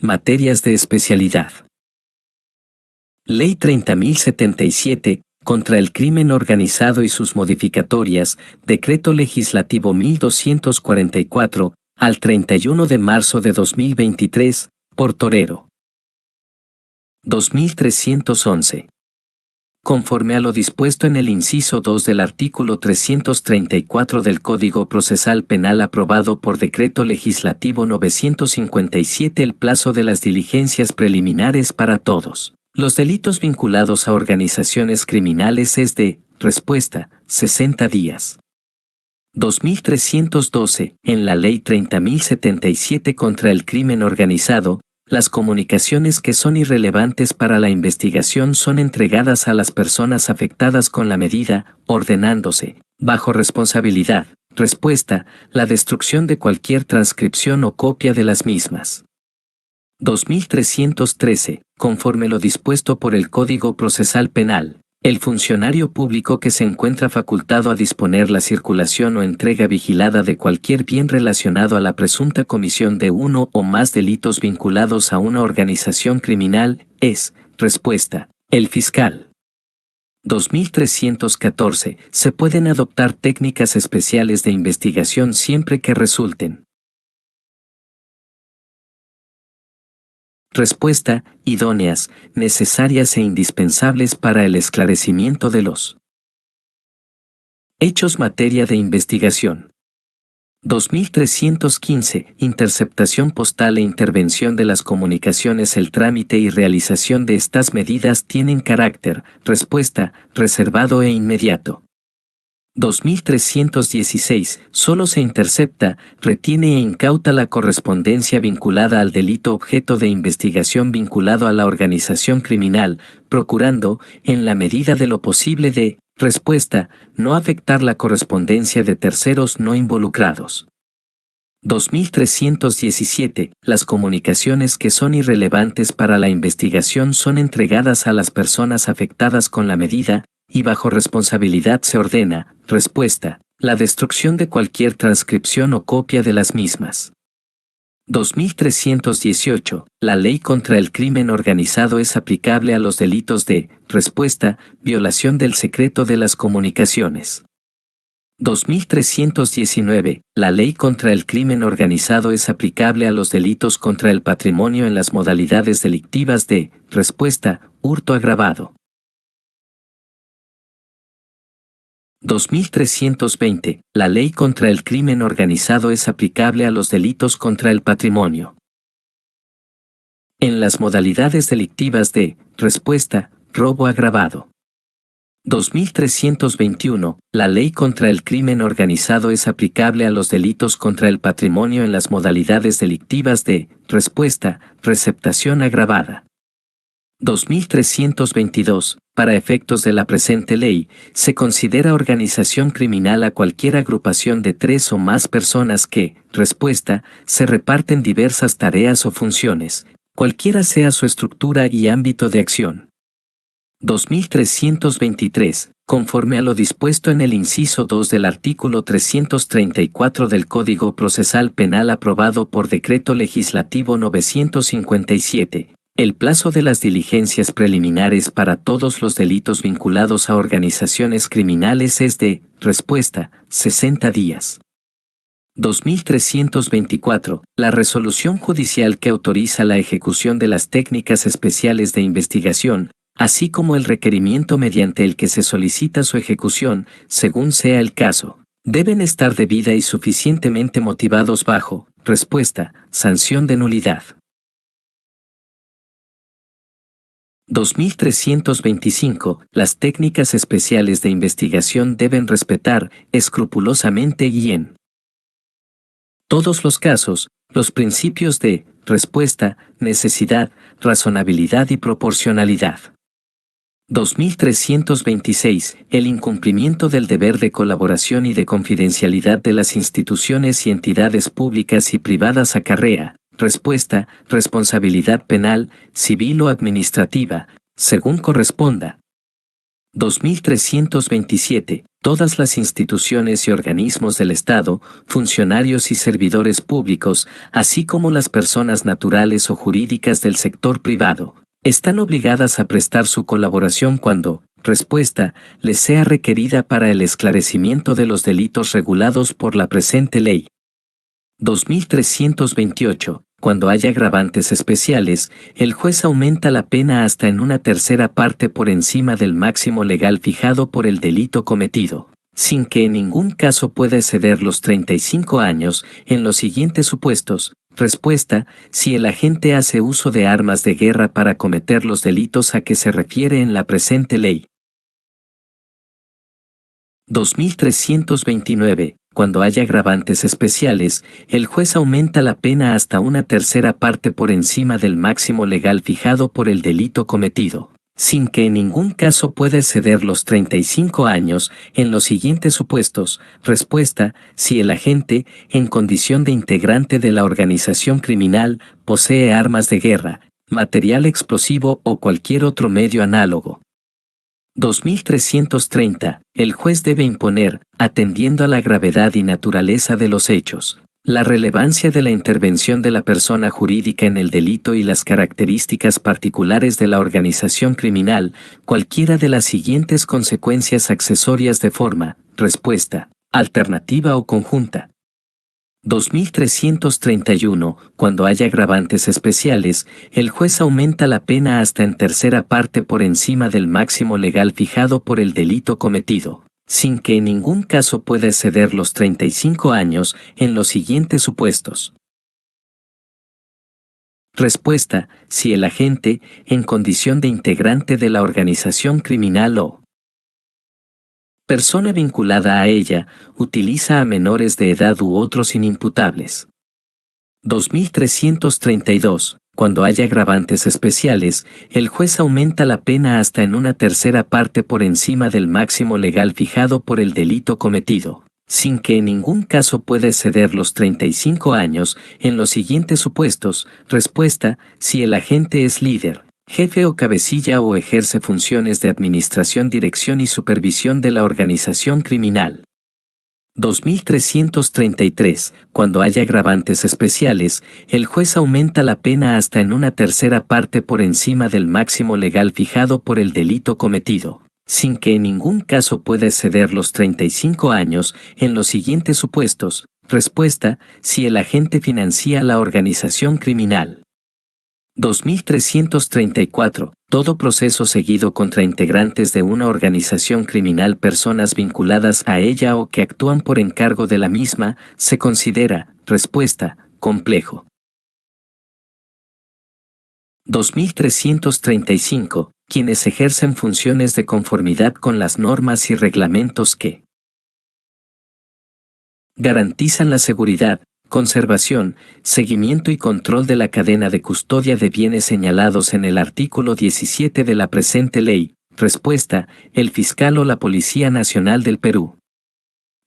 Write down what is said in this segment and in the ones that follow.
Materias de especialidad. Ley 30.077, contra el crimen organizado y sus modificatorias, Decreto Legislativo 1244, al 31 de marzo de 2023, por Torero. 2311. Conforme a lo dispuesto en el inciso 2 del artículo 334 del Código Procesal Penal aprobado por Decreto Legislativo 957, el plazo de las diligencias preliminares para todos los delitos vinculados a organizaciones criminales es de respuesta 60 días. 2312. En la Ley 30.077 contra el crimen organizado, las comunicaciones que son irrelevantes para la investigación son entregadas a las personas afectadas con la medida, ordenándose, bajo responsabilidad, respuesta, la destrucción de cualquier transcripción o copia de las mismas. 2313. Conforme lo dispuesto por el Código Procesal Penal, el funcionario público que se encuentra facultado a disponer la circulación o entrega vigilada de cualquier bien relacionado a la presunta comisión de uno o más delitos vinculados a una organización criminal es, respuesta, el fiscal. 2314. Se pueden adoptar técnicas especiales de investigación siempre que resulten. Respuesta, idóneas, necesarias e indispensables para el esclarecimiento de los hechos. Materia de investigación. 2315. Interceptación postal e intervención de las comunicaciones. El trámite y realización de estas medidas tienen carácter, respuesta, reservado e inmediato. 2316. Solo se intercepta, retiene e incauta la correspondencia vinculada al delito objeto de investigación vinculado a la organización criminal, procurando, en la medida de lo posible de, respuesta, no afectar la correspondencia de terceros no involucrados. 2317. Las comunicaciones que son irrelevantes para la investigación son entregadas a las personas afectadas con la medida, y bajo responsabilidad se ordena, respuesta, la destrucción de cualquier transcripción o copia de las mismas. 2318. La ley contra el crimen organizado es aplicable a los delitos de, respuesta, violación del secreto de las comunicaciones. 2319. La ley contra el crimen organizado es aplicable a los delitos contra el patrimonio en las modalidades delictivas de, respuesta, hurto agravado. 2320. La ley contra el crimen organizado es aplicable a los delitos contra el patrimonio en las modalidades delictivas de, respuesta, robo agravado. 2321. La ley contra el crimen organizado es aplicable a los delitos contra el patrimonio en las modalidades delictivas de, respuesta, receptación agravada. 2322. Para efectos de la presente ley, se considera organización criminal a cualquier agrupación de 3 o más personas que, respuesta, se reparten diversas tareas o funciones, cualquiera sea su estructura y ámbito de acción. 2323. Conforme a lo dispuesto en el inciso 2 del artículo 334 del Código Procesal Penal aprobado por Decreto Legislativo 957, el plazo de las diligencias preliminares para todos los delitos vinculados a organizaciones criminales es de, respuesta, 60 días. 2324. La resolución judicial que autoriza la ejecución de las técnicas especiales de investigación, así como el requerimiento mediante el que se solicita su ejecución, según sea el caso, deben estar debida y suficientemente motivados bajo, respuesta, sanción de nulidad. 2325. Las técnicas especiales de investigación deben respetar, escrupulosamente y en todos los casos, los principios de, respuesta, necesidad, razonabilidad y proporcionalidad. 2326. El incumplimiento del deber de colaboración y de confidencialidad de las instituciones y entidades públicas y privadas acarrea, respuesta, responsabilidad penal, civil o administrativa, según corresponda. 2327. Todas las instituciones y organismos del Estado, funcionarios y servidores públicos, así como las personas naturales o jurídicas del sector privado, están obligadas a prestar su colaboración cuando, respuesta, les sea requerida para el esclarecimiento de los delitos regulados por la presente ley. 2328. Cuando haya agravantes especiales, el juez aumenta la pena hasta en una tercera parte por encima del máximo legal fijado por el delito cometido, sin que en ningún caso pueda exceder los 35 años, en los siguientes supuestos. Respuesta: si el agente hace uso de armas de guerra para cometer los delitos a que se refiere en la presente ley. 2329. Cuando haya agravantes especiales, el juez aumenta la pena hasta una tercera parte por encima del máximo legal fijado por el delito cometido, sin que en ningún caso pueda exceder los 35 años, en los siguientes supuestos. Respuesta: si el agente, en condición de integrante de la organización criminal, posee armas de guerra, material explosivo o cualquier otro medio análogo. 2330. El juez debe imponer, atendiendo a la gravedad y naturaleza de los hechos, la relevancia de la intervención de la persona jurídica en el delito y las características particulares de la organización criminal, cualquiera de las siguientes consecuencias accesorias de forma, respuesta, alternativa o conjunta. 2331. Cuando haya agravantes especiales, el juez aumenta la pena hasta en tercera parte por encima del máximo legal fijado por el delito cometido, sin que en ningún caso pueda exceder los 35 años, en los siguientes supuestos. Respuesta: si el agente, en condición de integrante de la organización criminal o persona vinculada a ella, utiliza a menores de edad u otros inimputables. 2332. Cuando haya agravantes especiales, el juez aumenta la pena hasta en una tercera parte por encima del máximo legal fijado por el delito cometido, sin que en ningún caso pueda exceder los 35 años, en los siguientes supuestos. Respuesta: si el agente es líder, jefe o cabecilla o ejerce funciones de administración, dirección y supervisión de la organización criminal. 2333. Cuando haya agravantes especiales, el juez aumenta la pena hasta en una tercera parte por encima del máximo legal fijado por el delito cometido, sin que en ningún caso pueda exceder los 35 años, en los siguientes supuestos. Respuesta: si el agente financia la organización criminal. 2334. Todo proceso seguido contra integrantes de una organización criminal, personas vinculadas a ella o que actúan por encargo de la misma, se considera, respuesta, complejo. 2335. Quienes ejercen funciones de conformidad con las normas y reglamentos que garantizan la seguridad, conservación, seguimiento y control de la cadena de custodia de bienes señalados en el artículo 17 de la presente ley. Respuesta: el fiscal o la Policía Nacional del Perú.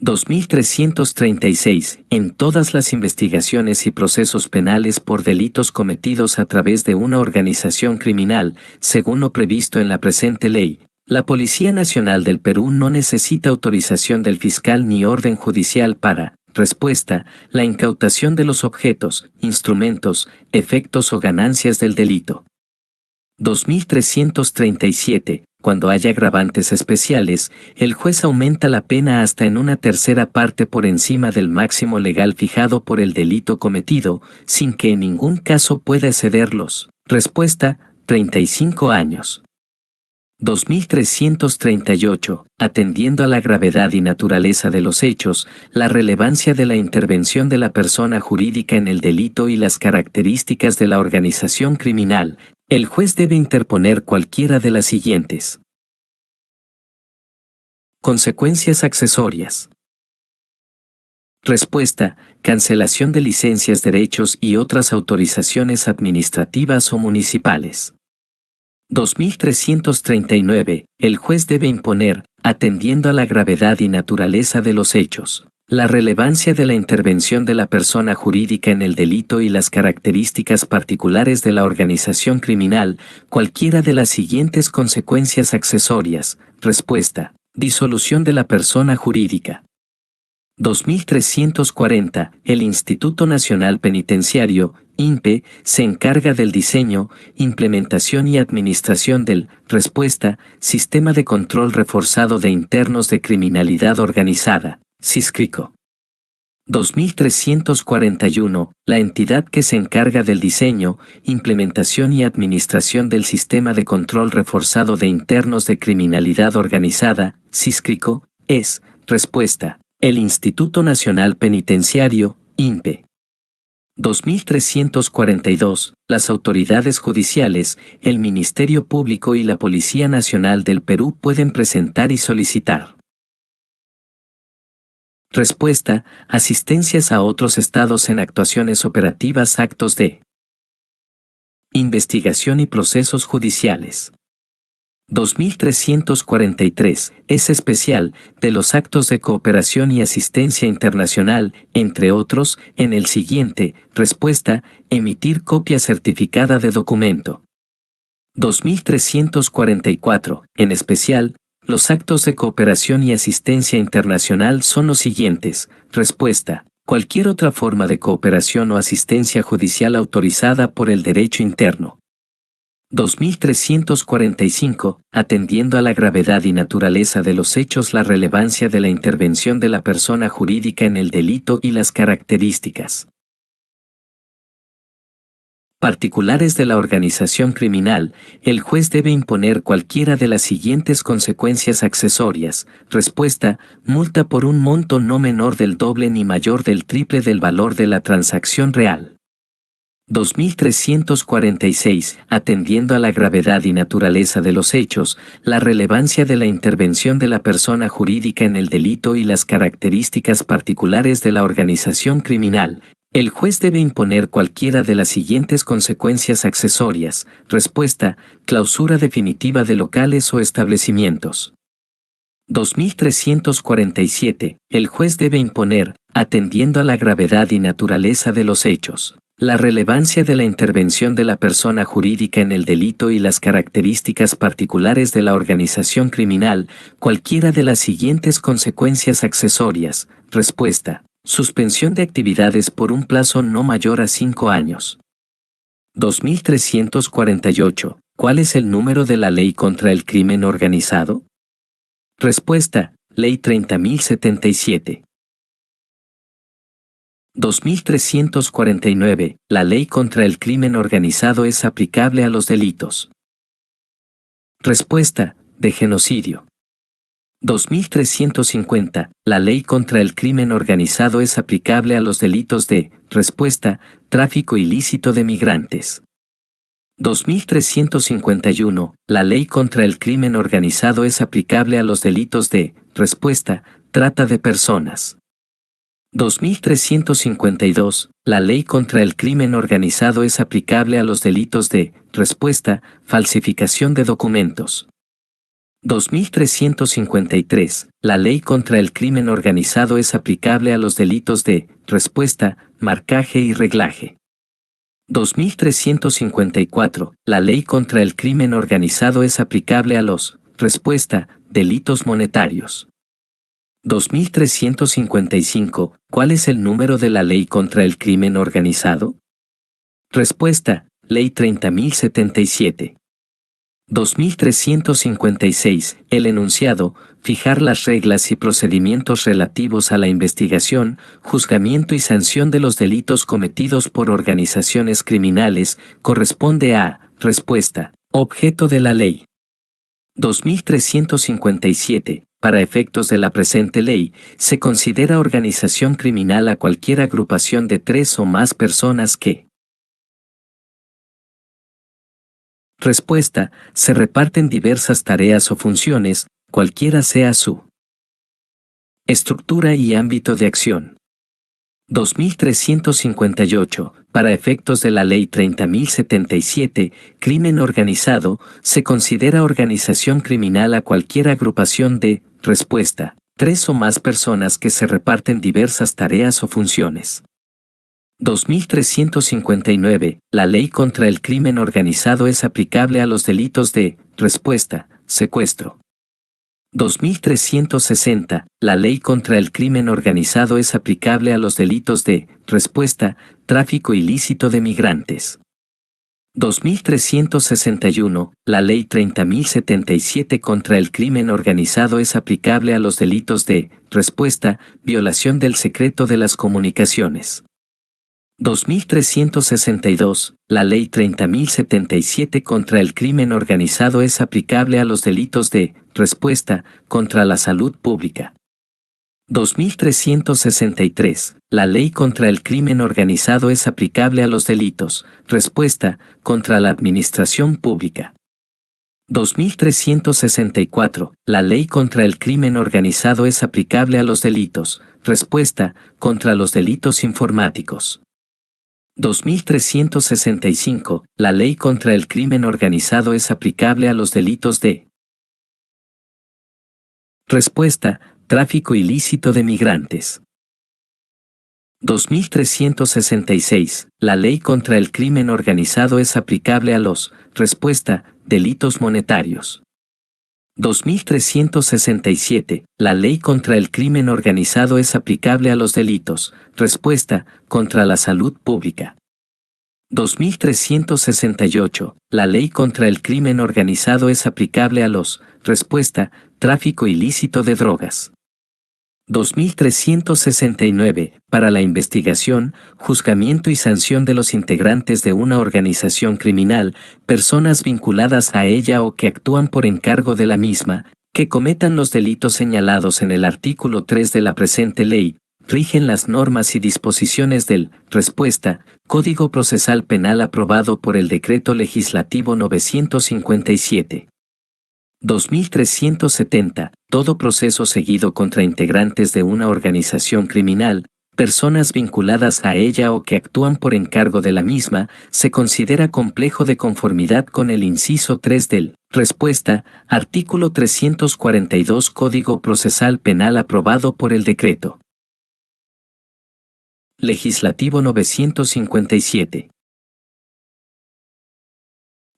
2336. En todas las investigaciones y procesos penales por delitos cometidos a través de una organización criminal, según lo previsto en la presente ley, la Policía Nacional del Perú no necesita autorización del fiscal ni orden judicial para, respuesta, la incautación de los objetos, instrumentos, efectos o ganancias del delito. 2337. Cuando haya agravantes especiales, el juez aumenta la pena hasta en una tercera parte por encima del máximo legal fijado por el delito cometido, sin que en ningún caso pueda excederlos. Respuesta: 35 años. 2338. Atendiendo a la gravedad y naturaleza de los hechos, la relevancia de la intervención de la persona jurídica en el delito y las características de la organización criminal, el juez debe interponer cualquiera de las siguientes consecuencias accesorias. Respuesta: cancelación de licencias, derechos y otras autorizaciones administrativas o municipales. 2339. El juez debe imponer, atendiendo a la gravedad y naturaleza de los hechos, la relevancia de la intervención de la persona jurídica en el delito y las características particulares de la organización criminal, cualquiera de las siguientes consecuencias accesorias. Respuesta: Disolución de la persona jurídica. 2340. El Instituto Nacional Penitenciario, INPE, se encarga del diseño, implementación y administración del, respuesta, Sistema de Control Reforzado de Internos de Criminalidad Organizada, SISCRICO. 2341. La entidad que se encarga del diseño, implementación y administración del Sistema de Control Reforzado de Internos de Criminalidad Organizada, SISCRICO, es, respuesta, el Instituto Nacional Penitenciario, INPE. 2342. Las autoridades judiciales, el Ministerio Público y la Policía Nacional del Perú pueden presentar y solicitar. Respuesta: asistencias a otros estados en actuaciones operativas, actos de investigación y procesos judiciales. 2343. Es especial, de los actos de cooperación y asistencia internacional, entre otros, en el siguiente, respuesta, emitir copia certificada de documento. 2344. En especial, los actos de cooperación y asistencia internacional son los siguientes, respuesta, cualquier otra forma de cooperación o asistencia judicial autorizada por el derecho interno. 2345. Atendiendo a la gravedad y naturaleza de los hechos, la relevancia de la intervención de la persona jurídica en el delito y las características particulares de la organización criminal, el juez debe imponer cualquiera de las siguientes consecuencias accesorias. Respuesta: multa por un monto no menor del doble ni mayor del triple del valor de la transacción real. 2346. Atendiendo a la gravedad y naturaleza de los hechos, la relevancia de la intervención de la persona jurídica en el delito y las características particulares de la organización criminal, el juez debe imponer cualquiera de las siguientes consecuencias accesorias. Respuesta: clausura definitiva de locales o establecimientos. 2347. El juez debe imponer, atendiendo a la gravedad y naturaleza de los hechos, la relevancia de la intervención de la persona jurídica en el delito y las características particulares de la organización criminal, cualquiera de las siguientes consecuencias accesorias. Respuesta: suspensión de actividades por un plazo no mayor a 5 años. 2348. ¿Cuál es el número de la ley contra el crimen organizado? Respuesta: Ley 30.077. 2349. La ley contra el crimen organizado es aplicable a los delitos. Respuesta: de genocidio. 2350. La ley contra el crimen organizado es aplicable a los delitos de, respuesta, tráfico ilícito de migrantes. 2351. La ley contra el crimen organizado es aplicable a los delitos de, respuesta, trata de personas. 2352. La ley contra el crimen organizado es aplicable a los delitos de, respuesta, falsificación de documentos. 2353. La ley contra el crimen organizado es aplicable a los delitos de, respuesta, marcaje y reglaje. 2354. La ley contra el crimen organizado es aplicable a los, respuesta, delitos monetarios. 2355. ¿Cuál es el número de la ley contra el crimen organizado? Respuesta: Ley 30.077. 2356. El enunciado: fijar las reglas y procedimientos relativos a la investigación, juzgamiento y sanción de los delitos cometidos por organizaciones criminales, corresponde a, respuesta, objeto de la ley. 2357. Para efectos de la presente ley, se considera organización criminal a cualquier agrupación de 3 o más personas que. Respuesta: se reparten diversas tareas o funciones, cualquiera sea su estructura y ámbito de acción. 2358. Para efectos de la Ley 30.077, crimen organizado, se considera organización criminal a cualquier agrupación de, respuesta, 3 o más personas que se reparten diversas tareas o funciones. 2359. La ley contra el crimen organizado es aplicable a los delitos de, respuesta, secuestro. 2360. La ley contra el crimen organizado es aplicable a los delitos de respuesta, tráfico ilícito de migrantes. 2361. La ley 30.077 contra el crimen organizado es aplicable a los delitos de respuesta, violación del secreto de las comunicaciones. 2362. La ley 30.077 contra el crimen organizado es aplicable a los delitos de respuesta contra la salud pública. 2363. La ley contra el crimen organizado es aplicable a los delitos respuesta contra la administración pública. 2364. La ley contra el crimen organizado es aplicable a los delitos respuesta contra los delitos informáticos. 2365. La ley contra el crimen organizado es aplicable a los delitos de respuesta, tráfico ilícito de migrantes. 2366. La ley contra el crimen organizado es aplicable a los respuesta, delitos monetarios. 2367. La ley contra el crimen organizado es aplicable a los delitos respuesta contra la salud pública. 2368. La ley contra el crimen organizado es aplicable a los respuesta, tráfico ilícito de drogas. 2369. Para la investigación, juzgamiento y sanción de los integrantes de una organización criminal, personas vinculadas a ella o que actúan por encargo de la misma, que cometan los delitos señalados en el artículo 3 de la presente ley, rigen las normas y disposiciones del respuesta, Código Procesal Penal aprobado por el Decreto Legislativo 957. 2370. Todo proceso seguido contra integrantes de una organización criminal, personas vinculadas a ella o que actúan por encargo de la misma, se considera complejo de conformidad con el inciso 3 del respuesta, artículo 342 Código Procesal Penal aprobado por el Decreto Legislativo 957.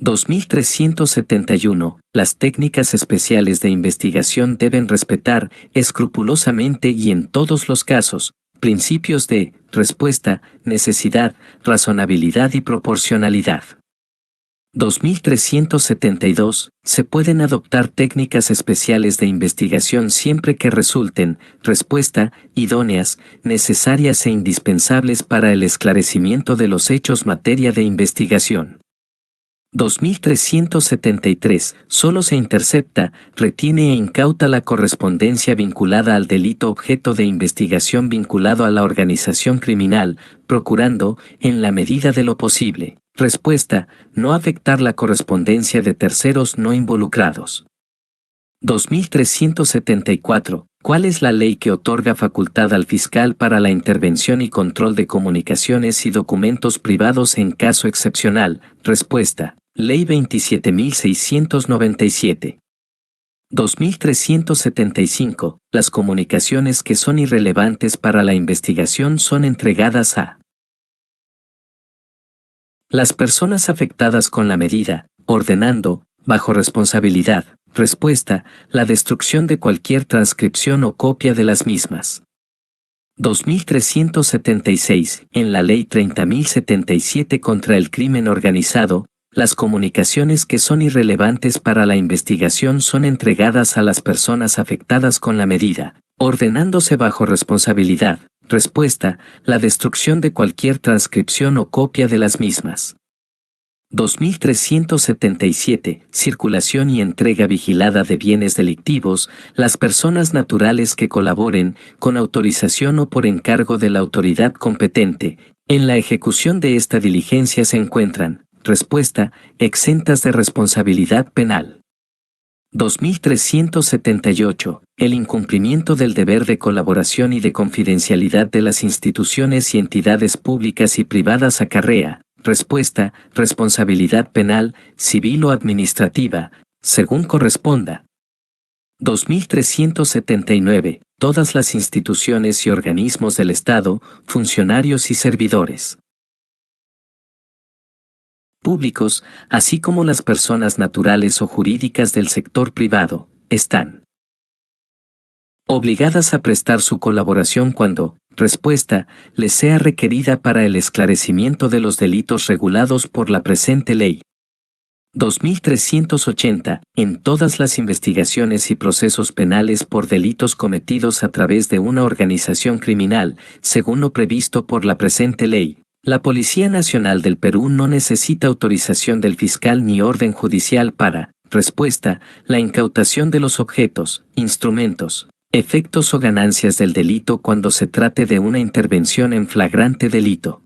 2371. Las técnicas especiales de investigación deben respetar, escrupulosamente y en todos los casos, principios de respuesta, necesidad, razonabilidad y proporcionalidad. 2372. Se pueden adoptar técnicas especiales de investigación siempre que resulten, respuesta, idóneas, necesarias e indispensables para el esclarecimiento de los hechos materia de investigación. 2373. Solo se intercepta, retiene e incauta la correspondencia vinculada al delito objeto de investigación vinculado a la organización criminal, procurando, en la medida de lo posible, respuesta, no afectar la correspondencia de terceros no involucrados. 2374. ¿Cuál es la ley que otorga facultad al fiscal para la intervención y control de comunicaciones y documentos privados en caso excepcional? Respuesta. Ley 27.697. 2375. Las comunicaciones que son irrelevantes para la investigación son entregadas a las personas afectadas con la medida, ordenando, bajo responsabilidad, respuesta, la destrucción de cualquier transcripción o copia de las mismas. 2376. En la Ley 30.077 contra el crimen organizado, las comunicaciones que son irrelevantes para la investigación son entregadas a las personas afectadas con la medida, ordenándose bajo responsabilidad, respuesta, la destrucción de cualquier transcripción o copia de las mismas. 2377. Circulación y entrega vigilada de bienes delictivos. Las personas naturales que colaboren, con autorización o por encargo de la autoridad competente, en la ejecución de esta diligencia se encuentran, respuesta, exentas de responsabilidad penal. 2378. El incumplimiento del deber de colaboración y de confidencialidad de las instituciones y entidades públicas y privadas acarrea, respuesta, responsabilidad penal, civil o administrativa, según corresponda. 2379. Todas las instituciones y organismos del Estado, funcionarios y servidores públicos, así como las personas naturales o jurídicas del sector privado, están obligadas a prestar su colaboración cuando, respuesta, les sea requerida para el esclarecimiento de los delitos regulados por la presente ley. 2380. En todas las investigaciones y procesos penales por delitos cometidos a través de una organización criminal, según lo previsto por la presente ley, la Policía Nacional del Perú no necesita autorización del fiscal ni orden judicial para, respuesta, la incautación de los objetos, instrumentos, efectos o ganancias del delito cuando se trate de una intervención en flagrante delito.